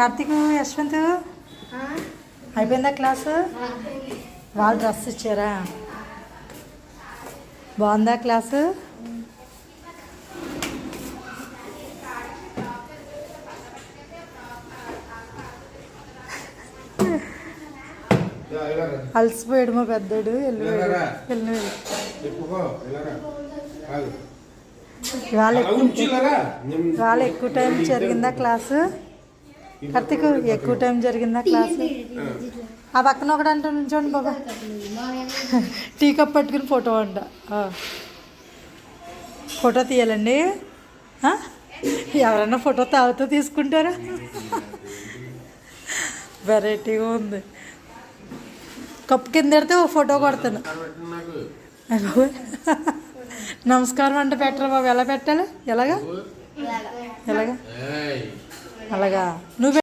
కార్తీక్ యశ్వంత్ అయిపోయిందా క్లాసు? వాళ్ళు డ్రెస్ ఇచ్చారా? బాగుందా క్లాసు? అలసిపోయాడు మా పెద్దోడు. ఇవాళ ఎక్కువ టైం జరిగిందా క్లాసు? కార్తీక్ ఎక్కువ టైం జరిగిందా క్లాసు? ఆ పక్కన ఒకటి అంటూ నుంచోండి బాబా. టీ కప్ పట్టుకుని ఫోటో అంట. ఫోటో తీయాలండి. ఎవరన్నా ఫోటో తాగుతూ తీసుకుంటారా? వెరైటీగా ఉంది. కప్పు కింద పెడితే ఓ ఫోటో కొడతాను. నమస్కారం అంటే పెట్టరా బాబు? ఎలా పెట్టాలి? ఎలాగా అలాగా నువ్వు